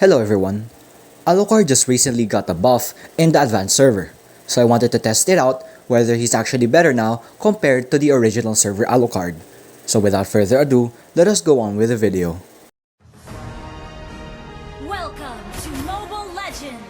Hello everyone. Alucard just recently got a buff in the advanced server, so I wanted to test it out whether he's actually better now compared to the original server Alucard. So without further ado, let us go on with the video. Welcome to Mobile Legends!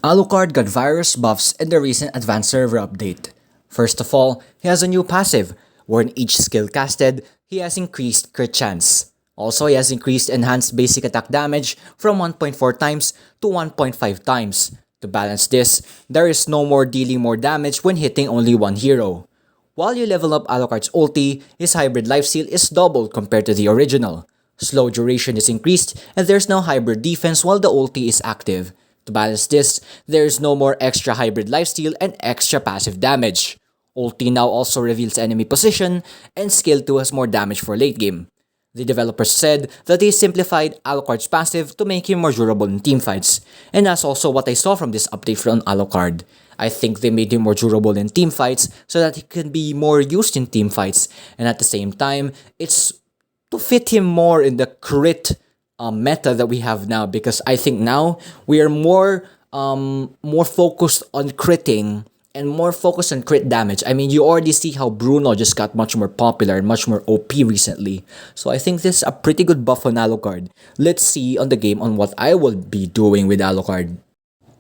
Alucard got various buffs in the recent advanced server update. First of all, he has a new passive, where in each skill casted, he has increased crit chance. Also, he has increased enhanced basic attack damage from 1.4 times to 1.5 times. To balance this, there is no more dealing more damage when hitting only one hero. While you level up Alucard's ulti, his hybrid lifesteal is doubled compared to the original. Slow duration is increased and there's no hybrid defense while the ulti is active. To balance this, there is no more extra hybrid lifesteal and extra passive damage. Ulti now also reveals enemy position, and skill 2 has more damage for late game. The developers said that they simplified Alucard's passive to make him more durable in teamfights, and that's also what I saw from this update from Alucard. I think they made him more durable in teamfights so that he can be more used in teamfights, and at the same time, it's to fit him more in the crit meta that we have now, because I think now we are more focused on critting and more focused on crit damage. I mean, you already see how Bruno just got much more popular and much more OP recently. So I think this is a pretty good buff on Alucard. Let's see on the game on what I will be doing with Alucard.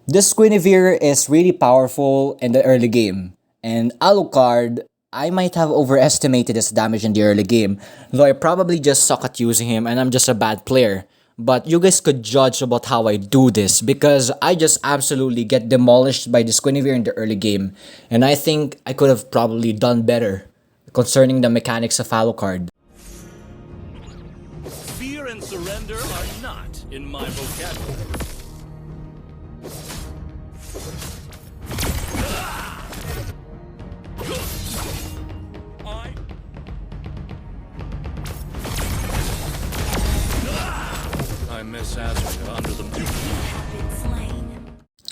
This Guinevere is really powerful in the early game. And Alucard, I might have overestimated his damage in the early game, though I probably just suck at using him and I'm just a bad player. But you guys could judge about how I do this, because I just absolutely get demolished by this Guinevere in the early game, and I think I could have probably done better concerning the mechanics of Alucard. Fear and surrender are not in my vocabulary. I miss Azra under the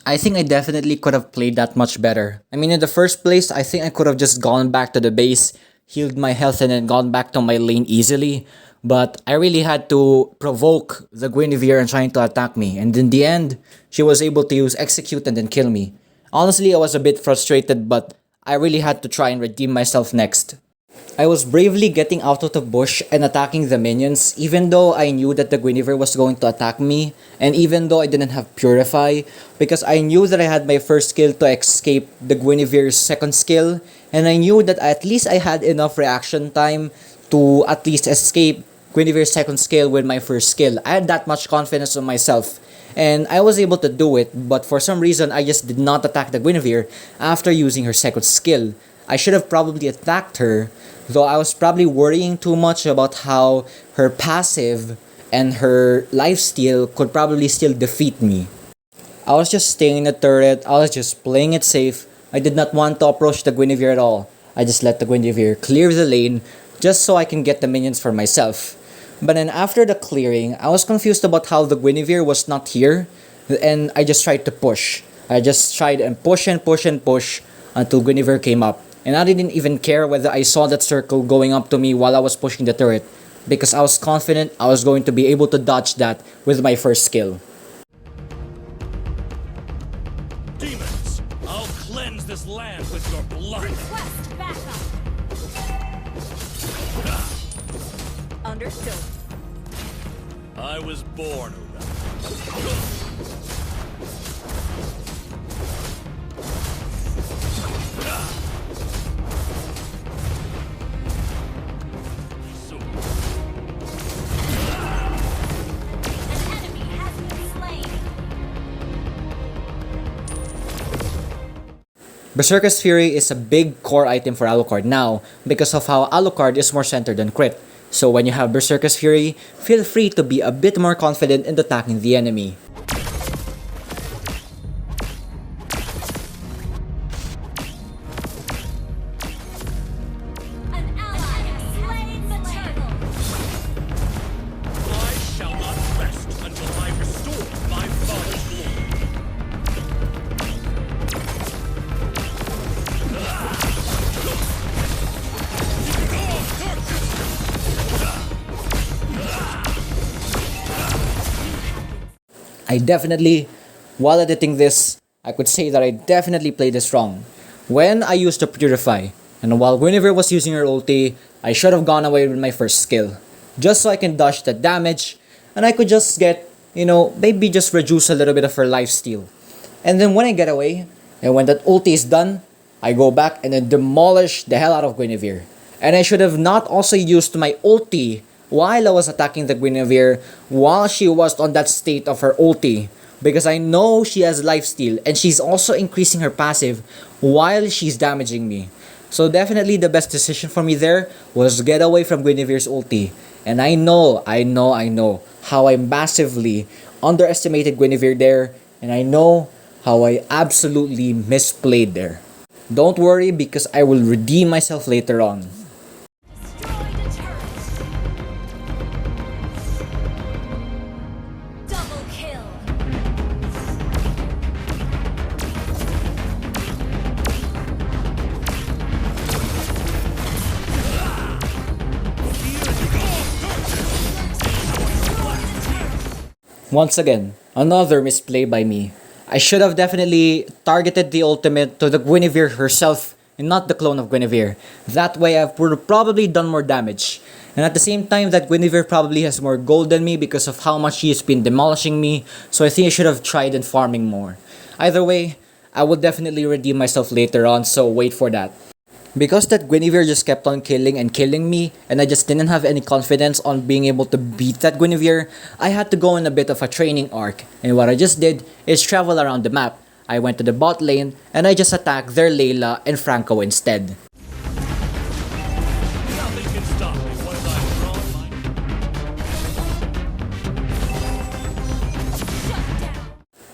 I think I definitely could have played that much better. I mean, in the first place, I think I could have just gone back to the base, healed my health, and then gone back to my lane easily. But I really had to provoke the Guinevere and trying to attack me. And in the end, she was able to use execute and then kill me. Honestly, I was a bit frustrated, but I really had to try and redeem myself next. I was bravely getting out of the bush and attacking the minions, even though I knew that the Guinevere was going to attack me, and even though I didn't have Purify, because I knew that I had my first skill to escape the Guinevere's second skill, and I knew that at least I had enough reaction time to at least escape Guinevere's second skill with my first skill. I had that much confidence in myself, and I was able to do it, but for some reason I just did not attack the Guinevere after using her second skill. I should have probably attacked her, though I was probably worrying too much about how her passive and her lifesteal could probably still defeat me. I was just staying in the turret, I was just playing it safe. I did not want to approach the Guinevere at all. I just let the Guinevere clear the lane just so I can get the minions for myself. But then after the clearing, I was confused about how the Guinevere was not here, and I just tried to push. I just tried and push until Guinevere came up. And I didn't even care whether I saw that circle going up to me while I was pushing the turret, because I was confident I was going to be able to dodge that with my first skill. demons. I'll cleanse this land with your blood. Request backup! Understood. I was born around. Berserker's Fury is a big core item for Alucard now because of how Alucard is more centered on crit. So when you have Berserker's Fury, feel free to be a bit more confident in attacking the enemy. An ally has slain the turtle! I shall not rest until I restore my father's glory. I definitely, while editing this, I could say that I definitely played this wrong. When I used to Purify, and while Guinevere was using her ulti, I should have gone away with my first skill. Just so I can dodge the damage, and I could just get, maybe just reduce a little bit of her lifesteal. And then when I get away, and when that ulti is done, I go back and then demolish the hell out of Guinevere. And I should have not also used my ulti while I was attacking the Guinevere while she was on that state of her ulti. Because I know she has lifesteal and she's also increasing her passive while she's damaging me. So definitely the best decision for me there was get away from Guinevere's ulti. And I know how I massively underestimated Guinevere there. And I know how I absolutely misplayed there. Don't worry because I will redeem myself later on. Destroy the turret. Double kill. Once again, another misplay by me. I should have definitely targeted the ultimate to the Guinevere herself and not the clone of Guinevere. That way I would have probably done more damage. And at the same time that Guinevere probably has more gold than me because of how much she has been demolishing me, so I think I should have tried in farming more. Either way, I will definitely redeem myself later on, so wait for that. Because that Guinevere just kept on killing and killing me, and I just didn't have any confidence on being able to beat that Guinevere, I had to go in a bit of a training arc. And what I just did is travel around the map. I went to the bot lane, and I just attacked their Layla and Franco instead. Nothing can stop me once I've drawn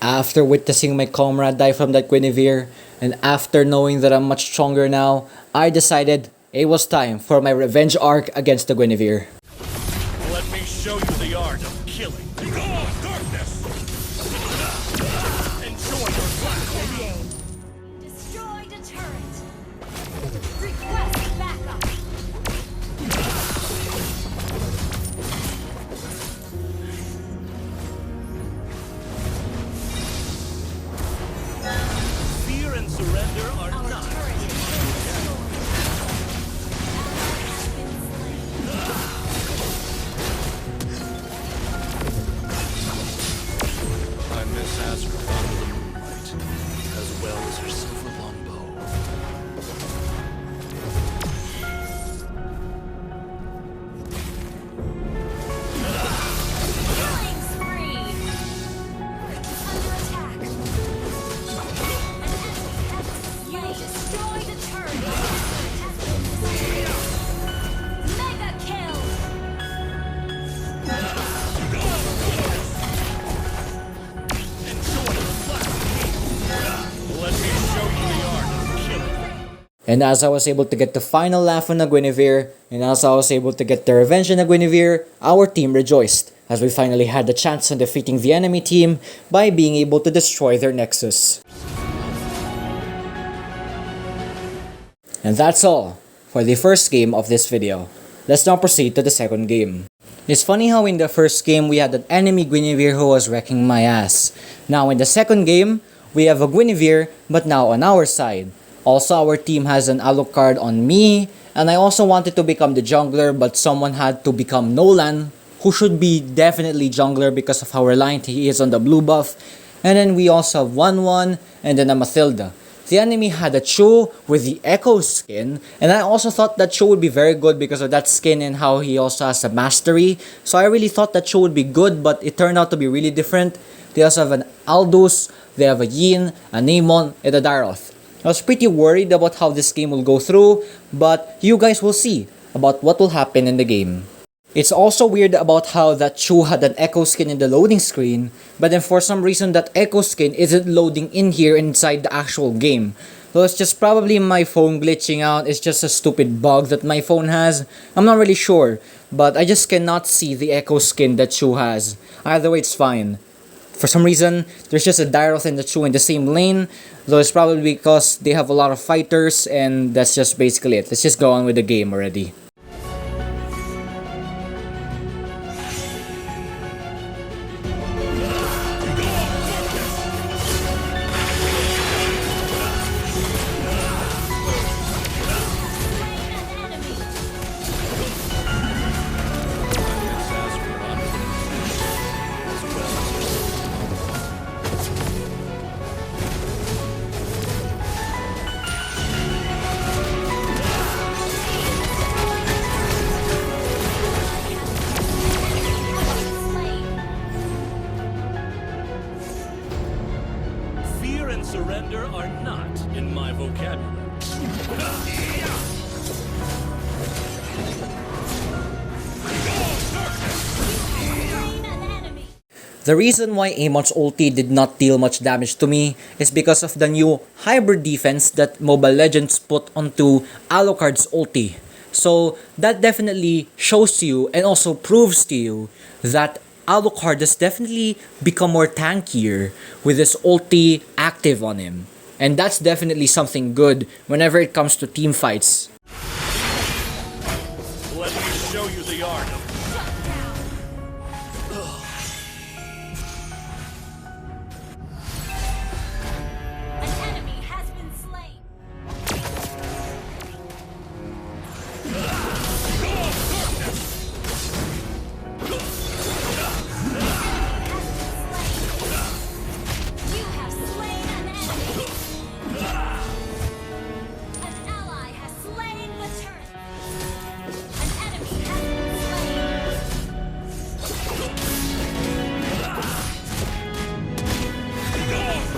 my... After witnessing my comrade die from that Guinevere, and after knowing that I'm much stronger now, I decided it was time for my revenge arc against the Guinevere. Let me show you the art of killing. Go, darkness! Enjoy your flash. Destroy the turret. Request backup. Fear and surrender are Our not. turret has been destroyed. Ally has been slain. I miss Astra under the moonlight, as well as her silver longbow. Killing spree. Under attack. You destroy the turret. Mega kill. Enjoy your flash. Let me show you the art of killing. And as I was able to get the final laugh on the Guinevere, and as I was able to get the revenge on the Guinevere, our team rejoiced as we finally had the chance of defeating the enemy team by being able to destroy their Nexus. And that's all for the first game of this video. Let's now proceed to the second game. It's funny how in the first game we had an enemy Guinevere who was wrecking my ass. Now in the second game, we have a Guinevere but now on our side. Also our team has an Alucard on me, and I also wanted to become the jungler but someone had to become Nolan, who should be definitely jungler because of how reliant he is on the blue buff. And then we also have 1-1 and then a Mathilda. The enemy had a Chu with the Echo skin, and I also thought that Chu would be very good because of that skin and how he also has a mastery. So I really thought that Chu would be good, but it turned out to be really different. They also have an Aldous, they have a Yin, a Namon, and a Daroth. I was pretty worried about how this game will go through, but you guys will see about what will happen in the game. It's also weird about how that Chu had an Echo skin in the loading screen, but then for some reason that Echo skin isn't loading in here inside the actual game. So it's just probably my phone glitching out, it's just a stupid bug that my phone has. I'm not really sure, but I just cannot see the Echo skin that Chu has. Either way, it's fine. For some reason, there's just a Daroth and the Chu in the same lane, though it's probably because they have a lot of fighters, and that's just basically it. Let's just go on with the game already. in my vocabulary. Slain an enemy. The reason why Amon's ulti did not deal much damage to me is because of the new hybrid defense that Mobile Legends put onto Alucard's ulti. So that definitely shows to you and also proves to you that Alucard has definitely become more tankier with his ulti active on him. And that's definitely something good whenever it comes to team fights. Let me show you the art of An enemy has been slain. You have slain an enemy. An ally has slain the turret. An enemy has been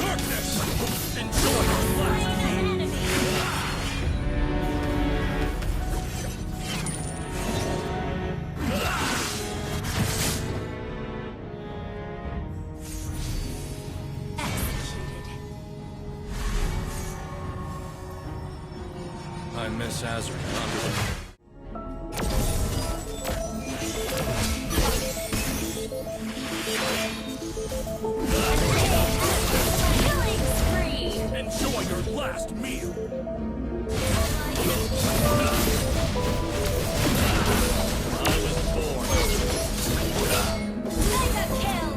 darkness. Enjoy your slain. last. An enemy. Executed. I miss Azrael. Killing spree. Enjoy your last meal. I was born. Mega kill.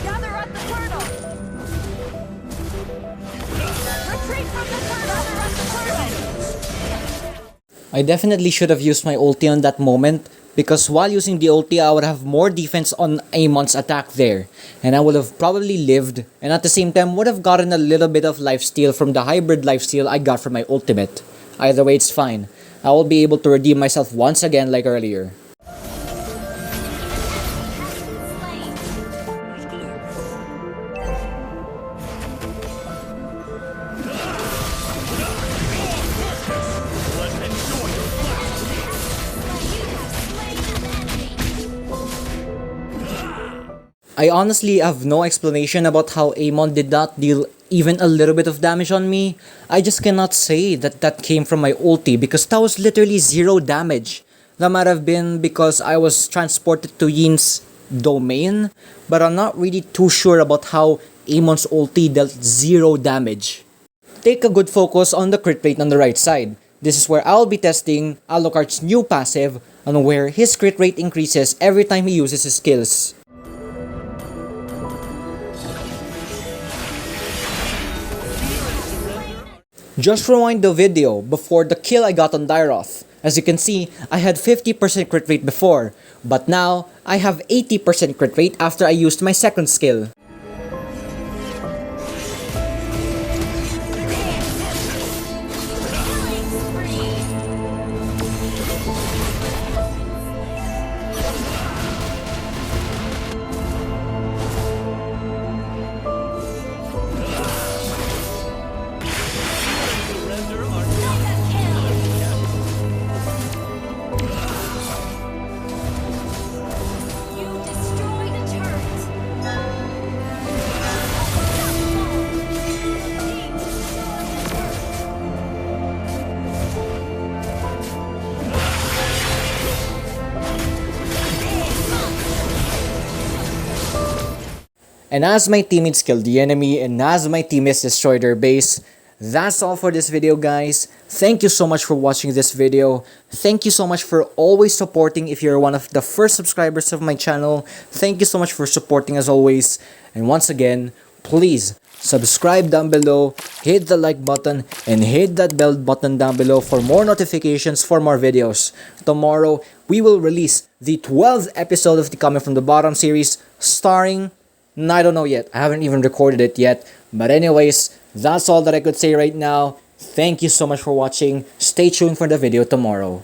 Gather up the turtle. Retreat from the turtle. Gather up the turtle. I definitely should have used my ulti on that moment because while using the ulti I would have more defense on Amon's attack there and I would have probably lived and at the same time would have gotten a little bit of lifesteal from the hybrid lifesteal I got from my ultimate. Either way it's fine. I will be able to redeem myself once again like earlier. Slain. Enjoy your last. You have slain an enemy. I honestly have no explanation about how Amon did not deal even a little bit of damage on me. I just cannot say that that came from my ulti because that was literally zero damage. That might have been because I was transported to Yin's domain, but I'm not really too sure about how Amon's ulti dealt zero damage. Take a good focus on the crit rate on the right side. This is where I'll be testing Alucard's new passive and where his crit rate increases every time he uses his skills. Just rewind the video before the kill I got on Dyroth. As you can see, I had 50% crit rate before, but now I have 80% crit rate after I used my second skill. Killing spree. Surrender our Mega kill. You destroyed a turret. Team destroyed a turret. And as my teammates killed the enemy and as my teammates destroyed their base, that's all for this video guys. Thank you so much for watching this video. Thank you so much for always supporting if you're one of the first subscribers of my channel. Thank you so much for supporting as always. And once again, please subscribe down below, hit the like button, and hit that bell button down below for more notifications for more videos. Tomorrow, we will release the 12th episode of the Coming From The Bottom series starring... I don't know yet. I haven't even recorded it yet. But anyways, that's all that I could say right now. Thank you so much for watching. Stay tuned for the video tomorrow.